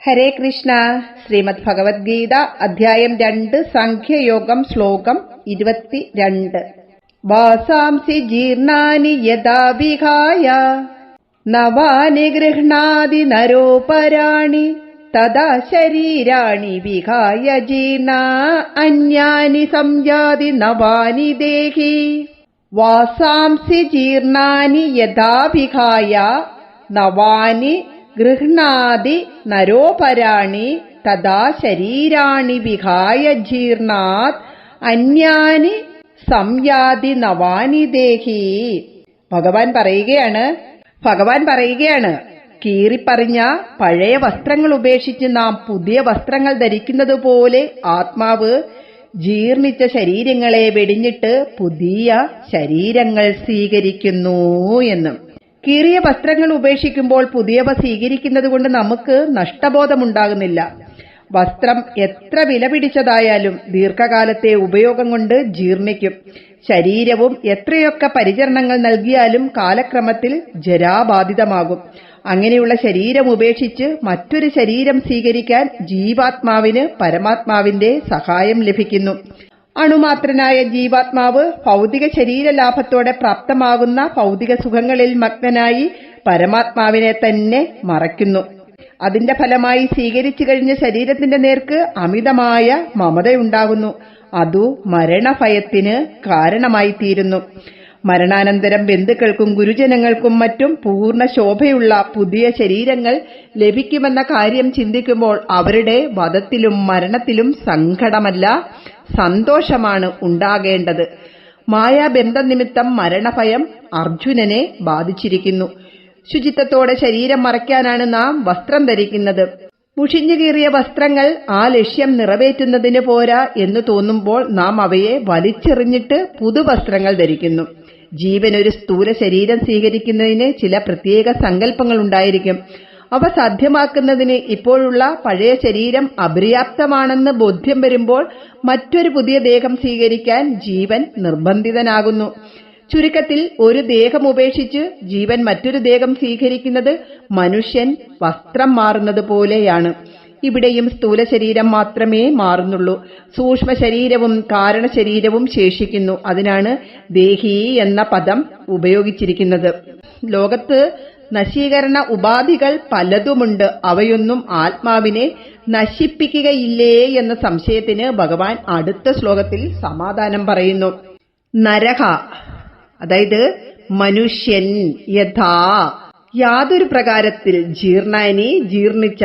ഹരേ കൃഷ്ണ. ശ്രീമദ് ഭഗവത്ഗീത അധ്യായം 2 സാഖ്യയോഗം ശ്ലോകം 22. വാസാംസി ജീർണാനി യഥാ വിഹായ നവാനി ഗൃഹ്ണാതി നരോപരാണി തദാ ശരീരാണി വിഹായ ജീർണാ അന്യാനി സംയാതി നവാനി ദേഹി. വാസാംസി ജീർണാനി യഥാ വിഹായ നവാനി ഗൃഹ്ണാതി നരോപരാണി തദാ ശരീരാണി വിഹായ ജീർണാത് അന്യാനി സംയാതി നവാനി ദേഹി. ഭഗവാൻ പറയുകയാണ്, കീറിപ്പറിഞ്ഞ പഴയ വസ്ത്രങ്ങൾ ഉപേക്ഷിച്ച് നാം പുതിയ വസ്ത്രങ്ങൾ ധരിക്കുന്നത് പോലെ ആത്മാവ് ജീർണിച്ച ശരീരങ്ങളെ വെടിഞ്ഞിട്ട് പുതിയ ശരീരങ്ങൾ സ്വീകരിക്കുന്നു എന്നും. കീറിയ വസ്ത്രങ്ങൾ ഉപേക്ഷിക്കുമ്പോൾ പുതിയവ സ്വീകരിക്കുന്നത് കൊണ്ട് നമുക്ക് നഷ്ടബോധമുണ്ടാകുന്നില്ല. വസ്ത്രം എത്ര വില പിടിച്ചതായാലും ദീർഘകാലത്തെ ഉപയോഗം കൊണ്ട് ജീർണിക്കും. ശരീരവും എത്രയൊക്കെ പരിചരണങ്ങൾ നൽകിയാലും കാലക്രമത്തിൽ ജരാബാധിതമാകും. അങ്ങനെയുള്ള ശരീരം ഉപേക്ഷിച്ച് മറ്റൊരു ശരീരം സ്വീകരിക്കാൻ ജീവാത്മാവിന് പരമാത്മാവിന്റെ സഹായം ലഭിക്കുന്നു. അണുമാത്രനായ ജീവാത്മാവ് ഭൗതിക ശരീരലാഭത്തോടെ പ്രാപ്തമാകുന്ന ഭൗതിക സുഖങ്ങളിൽ മഗ്നനായി പരമാത്മാവിനെ തന്നെ മറയ്ക്കുന്നു. അതിന്റെ ഫലമായി സ്വീകരിച്ചു കഴിഞ്ഞ ശരീരത്തിന്റെ നേർക്ക് അമിതമായ മമതയുണ്ടാകുന്നു. അതു മരണഭയത്തിന് കാരണമായി തീരുന്നു. മരണാനന്തരം ബന്ധുക്കൾക്കും ഗുരുജനങ്ങൾക്കും മറ്റും പൂർണ്ണ ശോഭയുള്ള പുതിയ ശരീരങ്ങൾ ലഭിക്കുമെന്ന കാര്യം ചിന്തിക്കുമ്പോൾ അവരുടെ വധത്തിലും മരണത്തിലും സങ്കടമല്ല, സന്തോഷമാണ് ഉണ്ടാകേണ്ടത്. മായാബന്ധനിമിത്തം മരണഭയം അർജുനനെ ബാധിച്ചിരിക്കുന്നു. ശുചിത്വത്തോടെ ശരീരം മറയ്ക്കാനാണ് നാം വസ്ത്രം ധരിക്കുന്നത്. മുഷിഞ്ഞു കീറിയ വസ്ത്രങ്ങൾ ആ ലക്ഷ്യം നിറവേറ്റുന്നതിന് പോരാ എന്ന് തോന്നുമ്പോൾ നാം അവയെ വലിച്ചെറിഞ്ഞിട്ട് പുതുവസ്ത്രങ്ങൾ ധരിക്കുന്നു. ജീവൻ ഒരു സ്ഥൂല ശരീരം സ്വീകരിക്കുന്നതിന് ചില പ്രത്യേക സങ്കല്പങ്ങൾ ഉണ്ടായിരിക്കും. അവ സാധ്യമാക്കുന്നതിന് ഇപ്പോഴുള്ള പഴയ ശരീരം അപര്യാപ്തമാണെന്ന് ബോധ്യം വരുമ്പോൾ മറ്റൊരു പുതിയ ദേഹം സ്വീകരിക്കാൻ ജീവൻ നിർബന്ധിതനാകുന്നു. ചുരുക്കത്തിൽ ഒരു ദേഹം ഉപേക്ഷിച്ച് ജീവൻ മറ്റൊരു ദേഹം സ്വീകരിക്കുന്നത് മനുഷ്യൻ വസ്ത്രം മാറുന്നത് പോലെയാണ്. ഇവിടെയും സ്ഥൂല ശരീരം മാത്രമേ മാറുന്നുള്ളൂ. സൂക്ഷ്മ ശരീരവും കാരണ ശരീരവും ശേഷിക്കുന്നു. അതിനാണ് ദേഹി എന്ന പദം ഉപയോഗിച്ചിരിക്കുന്നത്. ലോകത്ത് നശീകരണ ഉപാധികൾ പലതുമുണ്ട്. അവയൊന്നും ആത്മാവിനെ നശിപ്പിക്കുകയില്ലേ എന്ന സംശയത്തിന് ഭഗവാൻ അടുത്ത ശ്ലോകത്തിൽ സമാധാനം പറയുന്നു. നരഹ, അതായത് മനുഷ്യൻ, യഥാ യാതൊരു പ്രകാരത്തിൽ ജീർണാനി ജീർണിച്ച